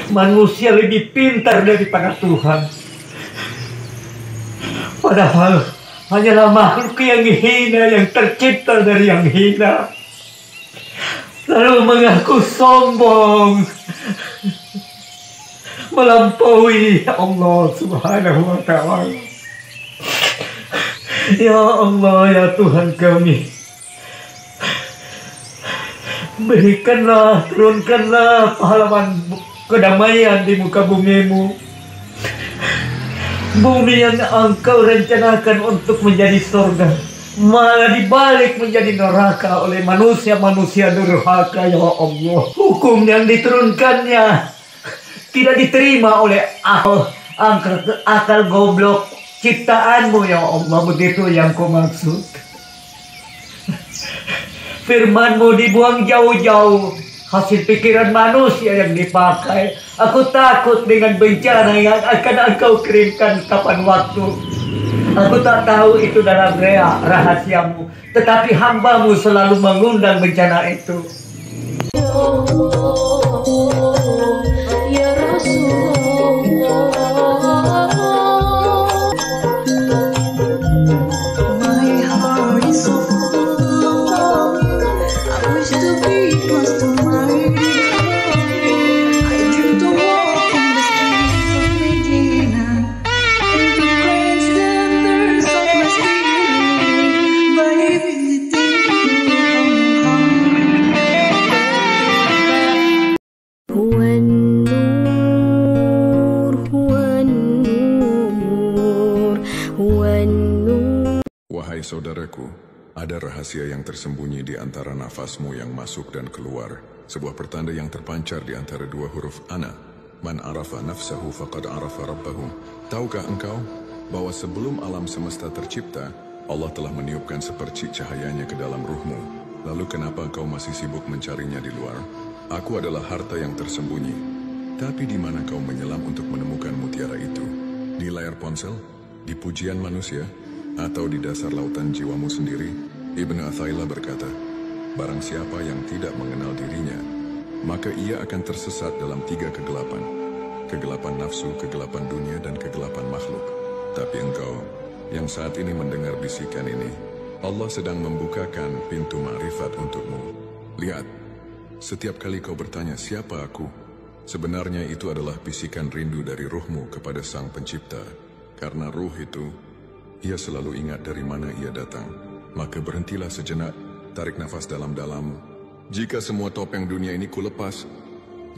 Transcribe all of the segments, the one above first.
manusia lebih pintar daripada Tuhan. Padahal hanyalah makhluk yang hina, yang tercipta dari yang hina, lalu mengaku sombong melampaui Allah Subhanahu wa Ta'ala. Ya Allah, ya Tuhan kami, berikanlah, turunkanlah pahlawan kedamaian di muka bumi-Mu, bumi yang Engkau rencanakan untuk menjadi surga, malah dibalik menjadi neraka oleh manusia-manusia durhaka. Ya Allah, hukum yang diturunkannya tidak diterima oleh akal goblok ciptaan-Mu. Ya Allah, begitu yang Kau maksud. Firman-Mu dibuang jauh-jauh, hasil pikiran manusia yang dipakai. Aku takut dengan bencana yang akan Engkau kirimkan kapan waktu. Aku tak tahu itu dalam rahasia-Mu, tetapi hamba-Mu selalu mengundang bencana itu. Ya Rasulullah, my heart is so full of love. I wish to be close to my dear. I dream to walk in the streets of Medina, and to quench the thirst of my spirit by visiting Wahai saudaraku, ada rahasia yang tersembunyi di antara nafasmu yang masuk dan keluar, sebuah pertanda yang terpancar di antara dua huruf ana. Man arafa nafsahu faqad arafa rabbahu. Tahukah engkau bahwa sebelum alam semesta tercipta, Allah telah meniupkan sepercik cahayanya ke dalam ruhmu? Lalu kenapa engkau masih sibuk mencarinya di luar? Aku adalah harta yang tersembunyi. Tapi di mana kau menyelam untuk menemukan mutiara itu? Di layar ponsel? Di pujian manusia? Atau di dasar lautan jiwamu sendiri? Ibnu Athaillah berkata, barang siapa yang tidak mengenal dirinya, maka ia akan tersesat dalam tiga kegelapan. Kegelapan nafsu, kegelapan dunia, dan kegelapan makhluk. Tapi engkau, yang saat ini mendengar bisikan ini, Allah sedang membukakan pintu ma'rifat untukmu. Lihat, setiap kali kau bertanya, siapa aku? Sebenarnya itu adalah bisikan rindu dari ruhmu kepada Sang Pencipta. Karena ruh itu, ia selalu ingat dari mana ia datang. Maka berhentilah sejenak, tarik nafas dalam-dalam. Jika semua topeng dunia ini kulepas,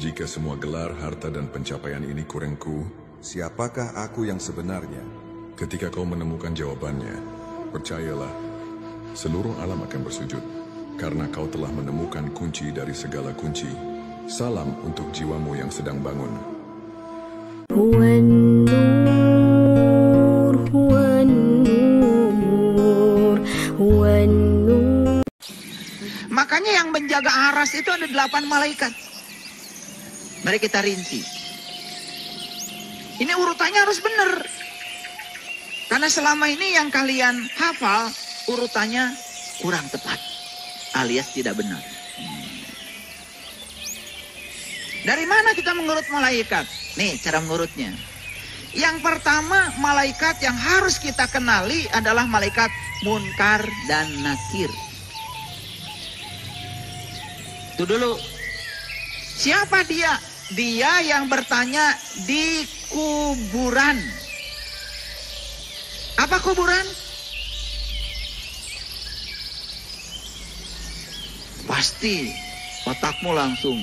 jika semua gelar, harta, dan pencapaian ini kurengku, siapakah aku yang sebenarnya? Ketika kau menemukan jawabannya, percayalah, seluruh alam akan bersujud, karena kau telah menemukan kunci dari segala kunci. Salam untuk jiwamu yang sedang bangun. Makanya yang menjaga aras itu ada 8 malaikat. Mari kita rinci. Ini urutannya harus benar. Karena selama ini yang kalian hafal, urutannya kurang tepat. Alias tidak benar. Dari mana kita mengurut malaikat? Nih cara mengurutnya. Yang pertama, malaikat yang harus kita kenali adalah malaikat Munkar dan Nakir. Itu dulu. Siapa dia? Dia yang bertanya di kuburan. Apa kuburan? Pasti otakmu langsung.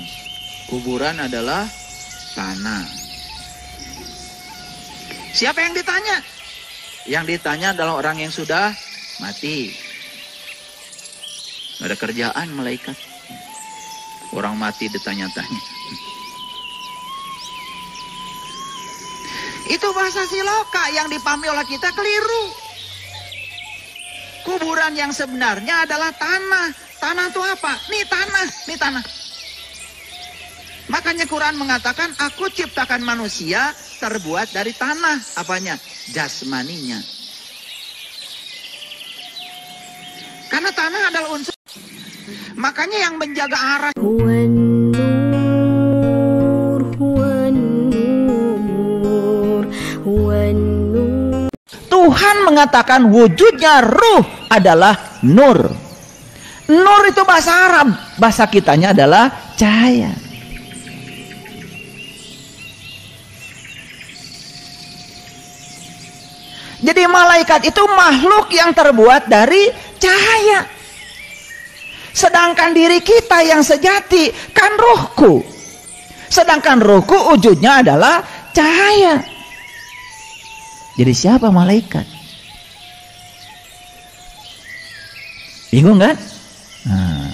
Kuburan adalah tanah. Siapa yang ditanya? Yang ditanya adalah orang yang sudah mati. Gak ada kerjaan malaikat. Orang mati ditanya-tanya. Itu bahasa siloka yang dipahami oleh kita keliru. Kuburan yang sebenarnya adalah tanah. Tanah itu apa? Nih tanah, nih tanah. Makanya Quran mengatakan, aku ciptakan manusia terbuat dari tanah. Apanya? Jasmaninya. Karena tanah adalah unsur. Makanya yang menjaga aras. mengatakan wujudnya ruh adalah nur. Nur itu bahasa Arab, bahasa kitanya adalah cahaya. Jadi malaikat itu makhluk yang terbuat dari cahaya. Sedangkan diri kita yang sejati kan ruhku. Sedangkan ruhku wujudnya adalah cahaya. Jadi siapa malaikat? Bingung kan? Nah,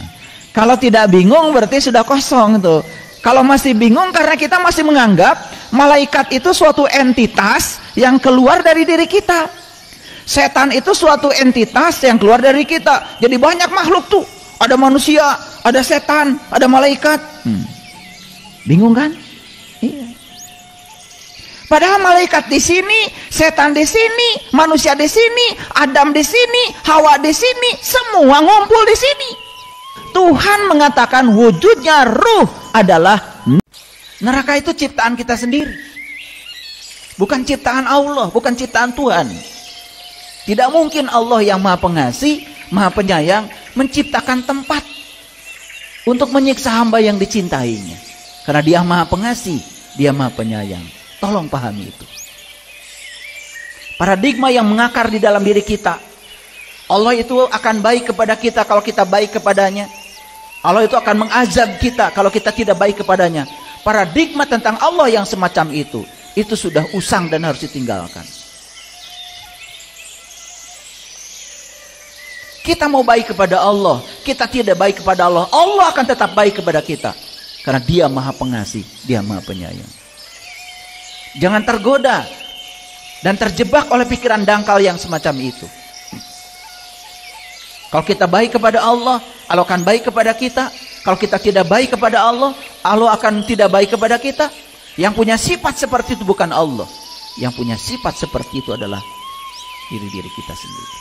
kalau tidak bingung berarti sudah kosong tuh. Kalau masih bingung karena kita masih menganggap malaikat itu suatu entitas yang keluar dari diri kita. Setan itu suatu entitas yang keluar dari kita. Jadi banyak makhluk tuh. Ada manusia, ada setan, ada malaikat. Bingung kan? Iya. Padahal malaikat di sini, setan di sini, manusia di sini, Adam di sini, Hawa di sini, semua ngumpul di sini. Tuhan mengatakan wujudnya ruh adalah neraka. Itu ciptaan kita sendiri, bukan ciptaan Allah, bukan ciptaan Tuhan. Tidak mungkin Allah yang maha pengasih, maha penyayang menciptakan tempat untuk menyiksa hamba yang dicintainya. Karena dia maha pengasih, dia maha penyayang. Tolong pahami itu. Paradigma yang mengakar di dalam diri kita. Allah itu akan baik kepada kita kalau kita baik kepadanya. Allah itu akan mengazab kita kalau kita tidak baik kepadanya. Paradigma tentang Allah yang semacam itu sudah usang dan harus ditinggalkan. Kita mau baik kepada Allah, kita tidak baik kepada Allah, Allah akan tetap baik kepada kita. Karena dia maha pengasih, dia maha penyayang. Jangan tergoda dan terjebak oleh pikiran dangkal yang semacam itu. Kalau kita baik kepada Allah, Allah akan baik kepada kita. Kalau kita tidak baik kepada Allah, Allah akan tidak baik kepada kita. Yang punya sifat seperti itu bukan Allah. Yang punya sifat seperti itu adalah diri-diri kita sendiri.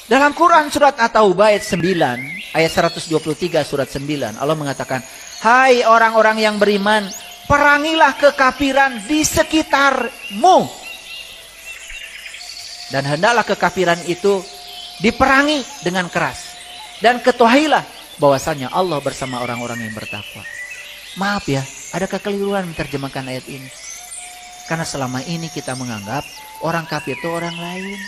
Dalam Quran surat At-Taubah ayat 9, ayat 123 surat 9, Allah mengatakan, hai orang-orang yang beriman, perangilah kekafiran di sekitarmu. Dan hendaklah kekafiran itu diperangi dengan keras. Dan ketahuilah bahwasanya Allah bersama orang-orang yang bertakwa. Maaf ya, ada kekeliruan menerjemahkan ayat ini. Karena selama ini kita menganggap orang kafir itu orang lain.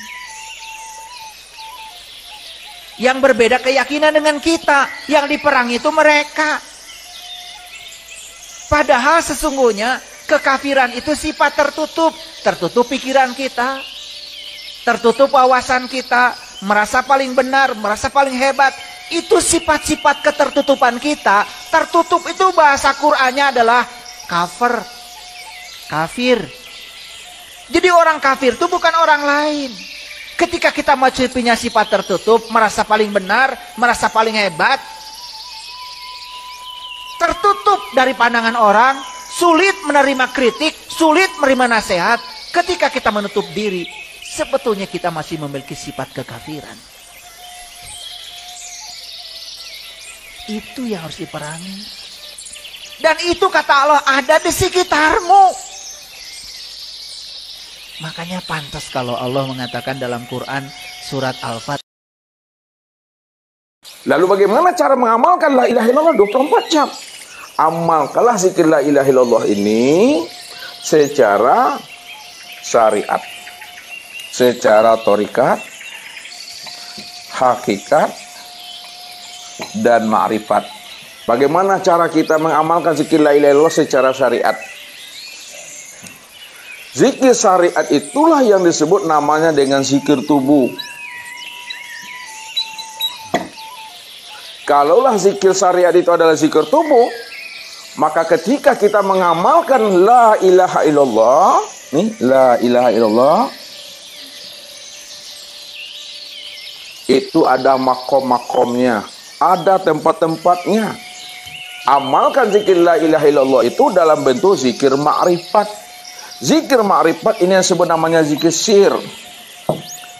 Yang berbeda keyakinan dengan kita, yang diperangi itu mereka. Padahal sesungguhnya kekafiran itu sifat tertutup. Tertutup pikiran kita, tertutup wawasan kita, merasa paling benar, merasa paling hebat. Itu sifat-sifat ketertutupan kita. Tertutup itu bahasa Qur'annya adalah kafir. Jadi orang kafir itu bukan orang lain. Ketika kita masih punya sifat tertutup, merasa paling benar, merasa paling hebat, tertutup dari pandangan orang, sulit menerima kritik, sulit menerima nasihat. Ketika kita menutup diri, sebetulnya kita masih memiliki sifat kekafiran. Itu yang harus diperangi. Dan itu kata Allah ada di sekitarmu. Makanya pantas kalau Allah mengatakan dalam Quran surat Al-Fatihah. Lalu bagaimana cara mengamalkan la ilaha illallah 24 jam? Amalkanlah zikir la ilaha illallah ini secara syariat, secara thariqat, hakikat, dan ma'rifat. Bagaimana cara kita mengamalkan zikir la ilaha illallah secara syariat? Zikir syariat itulah yang disebut namanya dengan zikir tubuh. Kalaulah zikir syariat itu adalah zikir tubuh, maka ketika kita mengamalkan la ilaha illallah, nih la ilaha illallah, itu ada makom-makomnya, ada tempat-tempatnya. Amalkan zikir la ilaha illallah itu dalam bentuk zikir ma'rifat. Zikir ma'rifat ini yang disebut namanya zikir sir.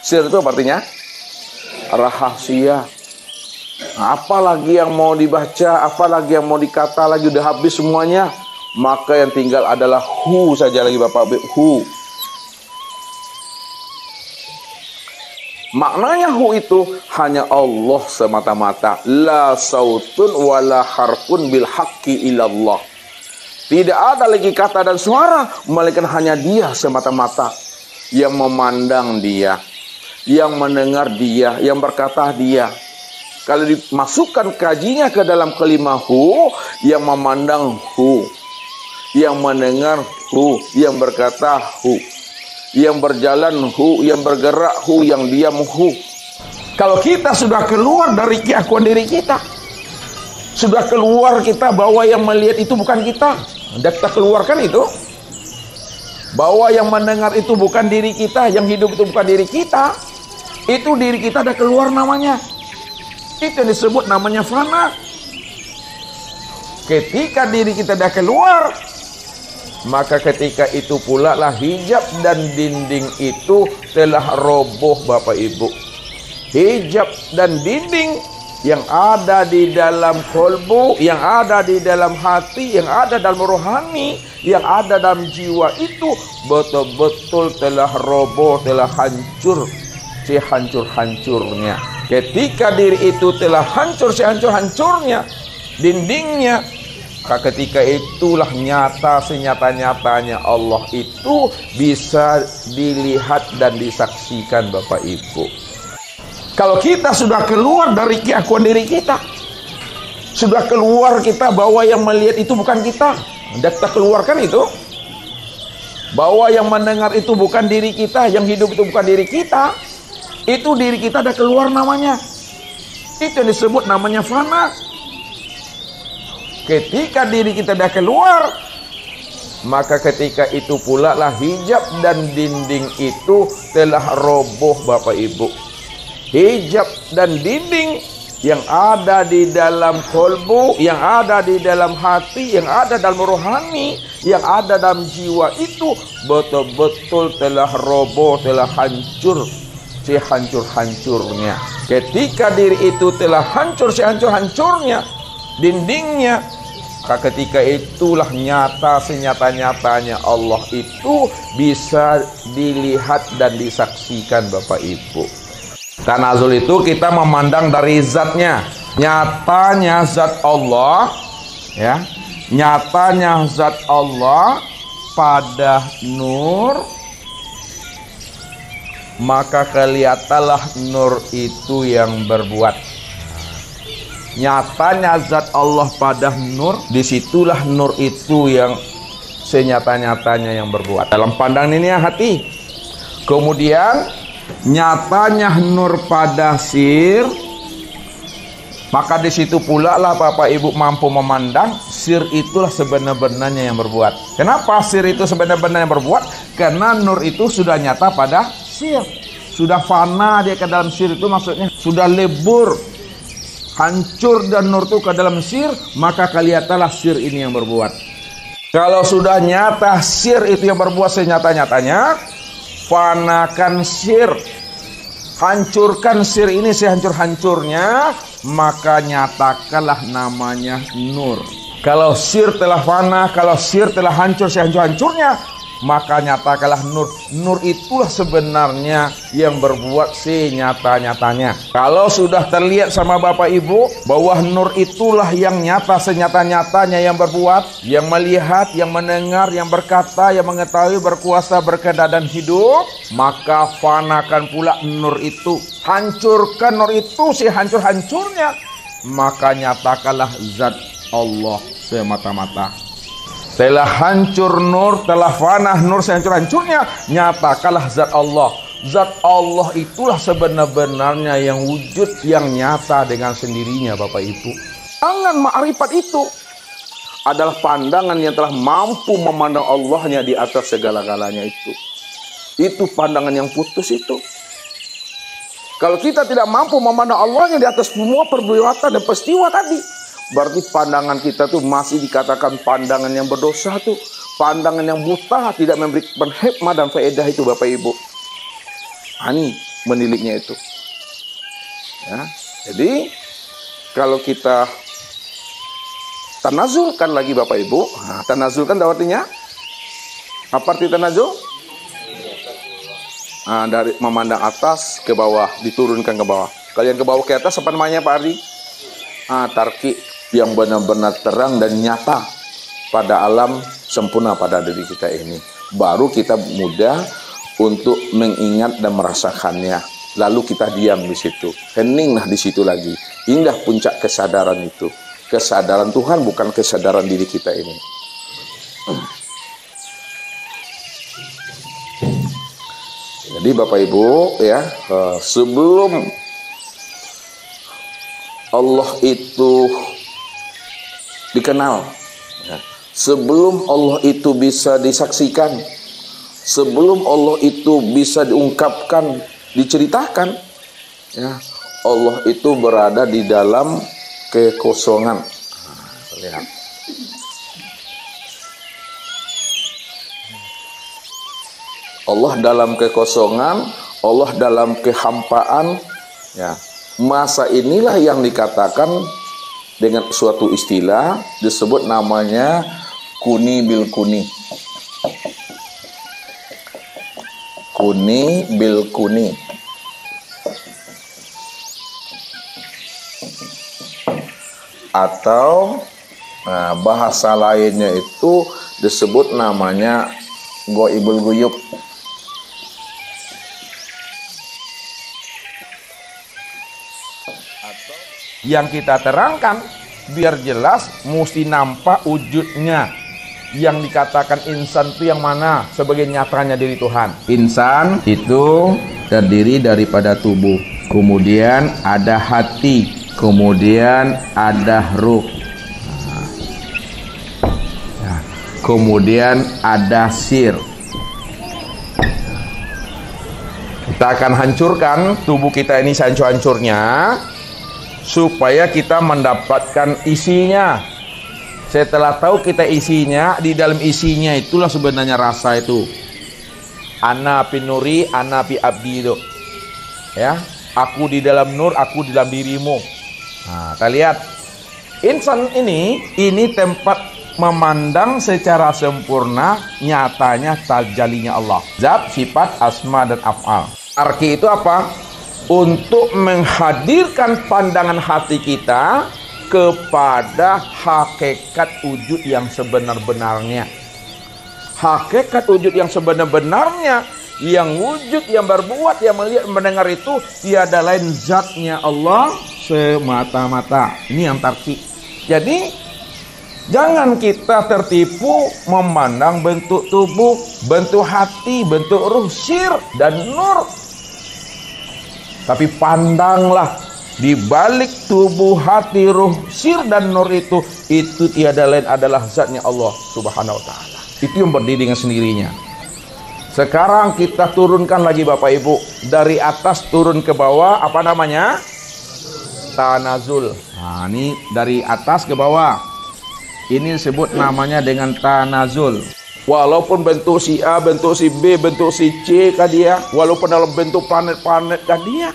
Sir itu artinya rahasia. Apalagi yang mau dibaca, apalagi yang mau dikata lagi, udah habis semuanya. Maka yang tinggal adalah hu saja lagi Bapak Ibu, hu. Maknanya hu itu hanya Allah semata-mata. La sautun wala harfun bil haqqi ilallah. Tidak ada lagi kata dan suara, melainkan hanya Dia semata-mata. Yang memandang Dia, yang mendengar Dia, yang berkata Dia. Kalau dimasukkan kajinya ke dalam kelima hu, yang memandang hu, yang mendengar hu, yang berkata hu, yang berjalan hu, yang bergerak hu, yang diam hu. Kalau kita sudah keluar dari keakuan diri kita, sudah keluar kita bahwa yang melihat itu bukan kita, dan kita keluarkan itu, bahwa yang mendengar itu bukan diri kita, yang hidup itu bukan diri kita, itu diri kita ada keluar namanya. Itu yang disebut namanya fana. Ketika diri kita dah keluar, maka ketika itu pula lah hijab dan dinding itu telah roboh Bapak Ibu. Hijab dan dinding yang ada di dalam kolbu, yang ada di dalam hati, yang ada dalam rohani, yang ada dalam jiwa itu betul-betul telah roboh, telah hancur sehancur-hancurnya. Ketika diri itu telah hancur sehancur-hancurnya, dindingnya, maka ketika itulah nyata senyata-nyatanya Allah itu bisa dilihat dan disaksikan Bapak Ibu. Kalau kita sudah keluar dari keakuan diri kita, sudah keluar kita bahwa yang melihat itu bukan kita, dan kita keluarkan itu, bahwa yang mendengar itu bukan diri kita, yang hidup itu bukan diri kita, itu diri kita ada keluar namanya. Itu yang disebut namanya fana. Ketika diri kita dah keluar, maka ketika itu pula lah hijab dan dinding itu telah roboh Bapak Ibu. Hijab dan dinding yang ada di dalam kolbu, yang ada di dalam hati, yang ada dalam rohani, yang ada dalam jiwa itu betul-betul telah roboh, telah hancur sehancur-hancurnya. Ketika diri itu telah hancur sehancur-hancurnya, dindingnya, maka ketika itulah nyata senyata-nyatanya Allah itu bisa dilihat dan disaksikan Bapak Ibu. Tanazul itu kita memandang dari zatnya, nyatanya zat Allah, ya, nyatanya zat Allah pada nur, maka kelihatanlah nur itu yang berbuat. Nyatanya zat Allah pada nur, disitulah nur itu yang senyata-nyatanya yang berbuat. Dalam pandangan ini hati. Kemudian nyatanya nur pada sir, maka disitu pula lah Bapak Ibu mampu memandang sir itulah sebenar-benarnya yang berbuat. Kenapa sir itu sebenar-benarnya yang berbuat? Karena nur itu sudah nyata pada sir, sudah fana dia ke dalam sir itu, maksudnya sudah lebur, hancur dan nur itu ke dalam sir, maka kelihatanlah sir ini yang berbuat. Kalau sudah nyata sir itu yang berbuat senyata-nyatanya, fanakan sir, hancurkan sir ini sehancur-hancurnya, maka nyatakanlah namanya nur. Kalau sir telah fana, kalau sir telah hancur sehancur-hancurnya, maka nyatakanlah nur. Nur itulah sebenarnya yang berbuat senyata-nyatanya. Kalau sudah terlihat sama Bapak Ibu bahwa nur itulah yang nyata senyata-nyatanya yang berbuat, yang melihat, yang mendengar, yang berkata, yang mengetahui, berkuasa, berkehendak dan hidup, maka fanakan pula nur itu, hancurkan nur itu sehancur-hancurnya, maka nyatakanlah zat Allah semata-mata. Telah hancur nur, telah fana nur sehancur-hancurnya, nyatakanlah zat Allah. Zat Allah itulah sebenar-benarnya yang wujud, yang nyata dengan sendirinya Bapak Ibu. Pandangan ma'rifat itu adalah pandangan yang telah mampu memandang Allahnya di atas segala-galanya itu. Itu pandangan yang putus itu. Kalau kita tidak mampu memandang Allahnya di atas semua perbuatan dan peristiwa tadi, berarti pandangan kita tuh masih dikatakan pandangan yang berdosa tuh, pandangan yang buta, tidak memberikan hikmah dan faedah itu Bapak Ibu. Ini meniliknya itu. Ya, jadi kalau kita tanazulkan lagi Bapak Ibu. Nah, tanazulkan artinya apa arti tanazul? Nah, dari memandang atas ke bawah, diturunkan ke bawah. Kalian ke bawah ke atas apa namanya Pak Ardi? Tarki yang benar-benar terang dan nyata pada alam sempurna pada diri kita ini. Baru kita mudah untuk mengingat dan merasakannya. Lalu kita diam di situ, heninglah di situ lagi. Indah puncak kesadaran itu. Kesadaran Tuhan bukan kesadaran diri kita ini. Jadi Bapak Ibu ya, sebelum Allah itu dikenal, ya, sebelum Allah itu bisa disaksikan, sebelum Allah itu bisa diungkapkan, diceritakan, ya, Allah itu berada di dalam kekosongan. Lihat. Allah dalam kekosongan, Allah dalam kehampaan, ya. Masa inilah yang dikatakan dengan suatu istilah disebut namanya kuni bil kuni. Kuni bil kuni. Atau bahasa lainnya itu disebut namanya goibul guyub. Yang kita terangkan biar jelas mesti nampak wujudnya. Yang dikatakan insan itu yang mana sebagai nyatanya diri Tuhan. Insan itu terdiri daripada tubuh, kemudian ada hati, kemudian ada ruh, kemudian ada sir. Kita akan hancurkan tubuh kita ini sehancur-hancurnya supaya kita mendapatkan isinya. Setelah tahu kita isinya, di dalam isinya itulah sebenarnya rasa itu. Ana pinuri, ana pi abdi itu. Ya, aku di dalam nur, aku di dalam dirimu. Nah, kita lihat. Insan ini tempat memandang secara sempurna nyatanya tajalinya Allah. Zat, sifat, asma dan af'al. Arki itu apa? Untuk menghadirkan pandangan hati kita kepada hakikat wujud yang sebenar-benarnya. Hakikat wujud yang sebenar-benarnya, yang wujud, yang berbuat, yang melihat, mendengar itu tiada lain zatnya Allah semata-mata. Ini yang tarki. Jadi jangan kita tertipu memandang bentuk tubuh, bentuk hati, bentuk ruh, sir dan nur. Tapi pandanglah di balik tubuh, hati, ruh, sir dan nur itu tiada lain adalah zatnya Allah Subhanahu wa taala. Itu yang berdiri dengan sendirinya. Sekarang kita turunkan lagi Bapak Ibu, dari atas turun ke bawah, apa namanya? Tanazul. Nah, ini dari atas ke bawah. Ini disebut namanya dengan tanazul. Walaupun bentuk si A, bentuk si B, bentuk si C kah dia, walaupun dalam bentuk planet-planet kah dia,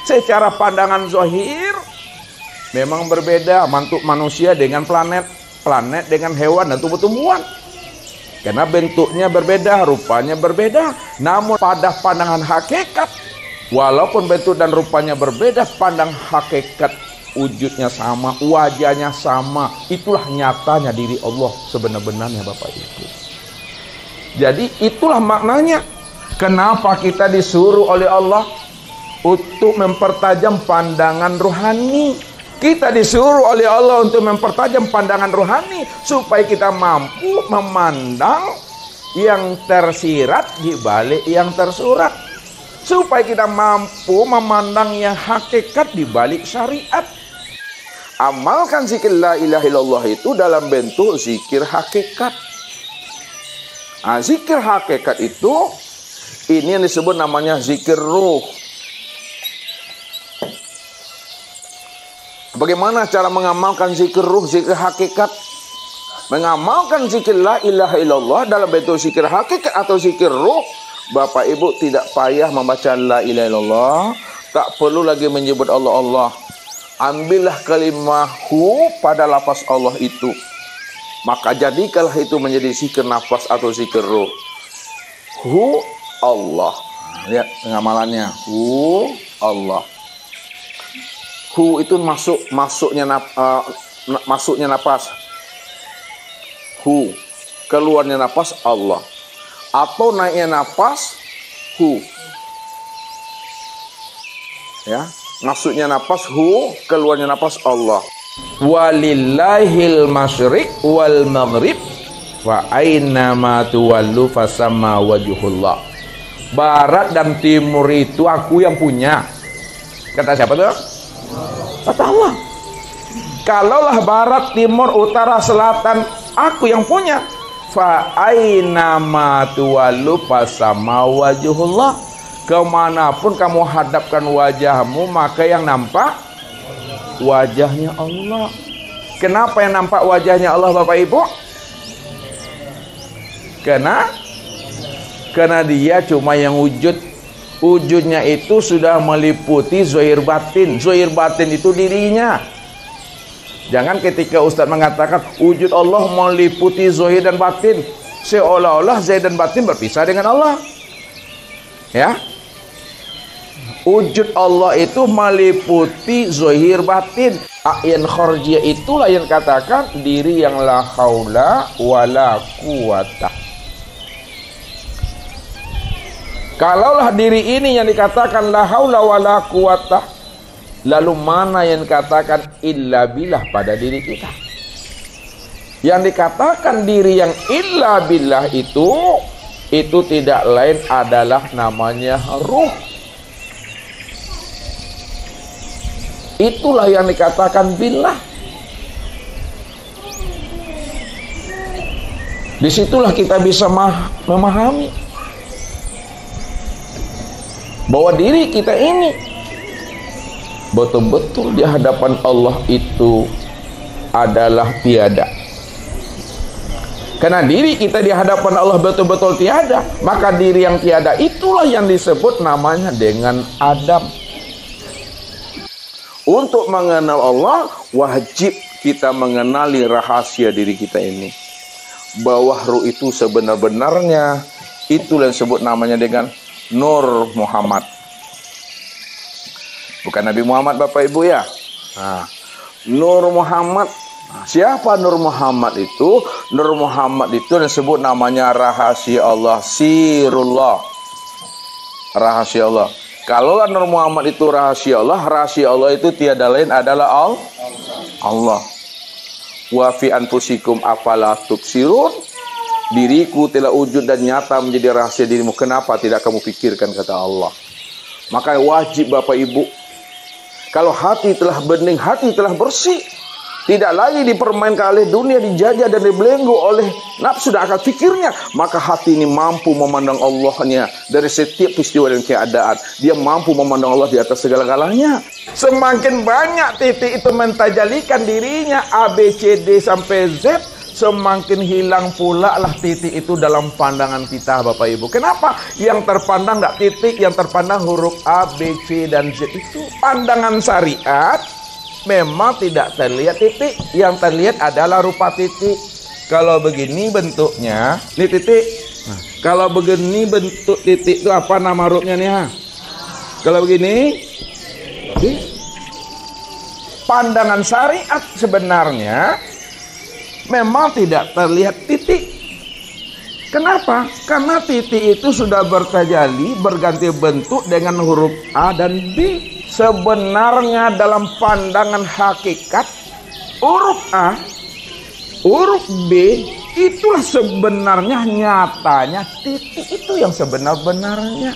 secara pandangan zahir memang berbeda bentuk manusia dengan planet, planet dengan hewan dan tumbuh-tumbuhan. Karena bentuknya berbeda, rupanya berbeda. Namun pada pandangan hakikat, walaupun bentuk dan rupanya berbeda, pandang hakikat wujudnya sama, wajahnya sama. Itulah nyatanya diri Allah sebenar-benarnya Bapak Ibu. Jadi itulah maknanya kenapa kita disuruh oleh Allah untuk mempertajam pandangan rohani. Kita disuruh oleh Allah untuk mempertajam pandangan rohani supaya kita mampu memandang yang tersirat di balik yang tersurat. Supaya kita mampu memandang yang hakikat di balik syariat. Amalkan zikir la ilaha illallah itu dalam bentuk zikir hakikat. Nah, zikir hakikat itu ini yang disebut namanya zikir ruh. Bagaimana cara mengamalkan zikir ruh, zikir hakikat? Mengamalkan zikir la ilaha illallah dalam bentuk zikir hakikat atau zikir ruh, Bapak Ibu tidak payah membaca la ilaha illallah, tak perlu lagi menyebut Allah-Allah. ambillah kalimah hu pada lafaz Allah itu, maka jadikanlah itu menjadi zikir nafas atau zikir ruh. Hu Allah. Lihat pengamalannya. Hu Allah. Hu itu masuknya napas. Hu. Keluarnya napas Allah. Atau naiknya napas hu. Ya, masuknya napas hu, keluarnya napas Allah. Walillahil masyriq wal maghrib wa aina ma tuwallu fasamma wajhullah. Barat dan timur itu aku yang punya. Kata siapa tuh? Kata Allah. Kalaulah barat, timur, utara, selatan aku yang punya, fa aina ma tuwallu fasamma wajhullah. Kemanapun kamu hadapkan wajahmu, maka yang nampak wajahnya Allah. Kenapa yang nampak wajahnya Allah, Bapak Ibu? Karena dia cuma yang wujud. Wujudnya itu sudah meliputi zahir batin. Zahir batin itu dirinya. Jangan ketika Ustadz mengatakan wujud Allah meliputi zahir dan batin, seolah-olah zahir dan batin berpisah dengan Allah. Ya, wujud Allah itu meliputi zahir batin. A'yan kharjiyah itulah yang katakan diri yang la haula wala quwata. Kalaulah diri ini yang dikatakan la haula wala quwata, lalu mana yang dikatakan illa billah pada diri kita? Yang dikatakan diri yang illa billah itu tidak lain adalah namanya ruh. Itulah yang dikatakan billah. Disitulah kita bisa memahami bahwa diri kita ini betul-betul di hadapan Allah itu adalah tiada. Karena diri kita di hadapan Allah betul-betul tiada, maka diri yang tiada itulah yang disebut namanya dengan Adam. Untuk mengenal Allah, wajib kita mengenali rahasia diri kita ini. Bahwa ruh itu sebenar-benarnya, itulah yang disebut namanya dengan Nur Muhammad. Bukan Nabi Muhammad, Bapak Ibu ya. Nah, Nur Muhammad. Siapa Nur Muhammad itu? Nur Muhammad itu yang disebut namanya rahasia Allah, sirullah. Rahasia Allah. Kalau Nur Muhammad itu rahasia Allah itu tiada lain adalah Allah. Wa fi anfusikum afala tubsirun. Diriku telah wujud dan nyata menjadi rahasia dirimu. Kenapa tidak kamu pikirkan, kata Allah. Maka wajib Bapak Ibu, kalau hati telah bening, hati telah bersih, tidak lagi dipermainkan oleh dunia, dijajah dan dibelenggu oleh nafsu dan akal fikirnya, maka hati ini mampu memandang Allahnya dari setiap peristiwa dan keadaan. Dia mampu memandang Allah di atas segala-galanya. Semakin banyak titik itu mentajalikan dirinya A, B, C, D sampai Z, semakin hilang pula lah titik itu dalam pandangan kita, Bapak Ibu. Kenapa? Yang terpandang tidak titik, yang terpandang huruf A, B, C, dan Z itu. Pandangan syariat memang tidak terlihat titik, yang terlihat adalah rupa titik. Kalau begini bentuknya, ini titik. Nah, kalau begini bentuk titik itu apa nama hurufnya nih? Kalau begini, pandangan syariat sebenarnya memang tidak terlihat titik. Kenapa? Karena titik itu sudah bertajali, berganti bentuk dengan huruf A dan B. Sebenarnya dalam pandangan hakikat, huruf A, huruf B, itulah sebenarnya nyatanya titik itu yang sebenar-benarnya.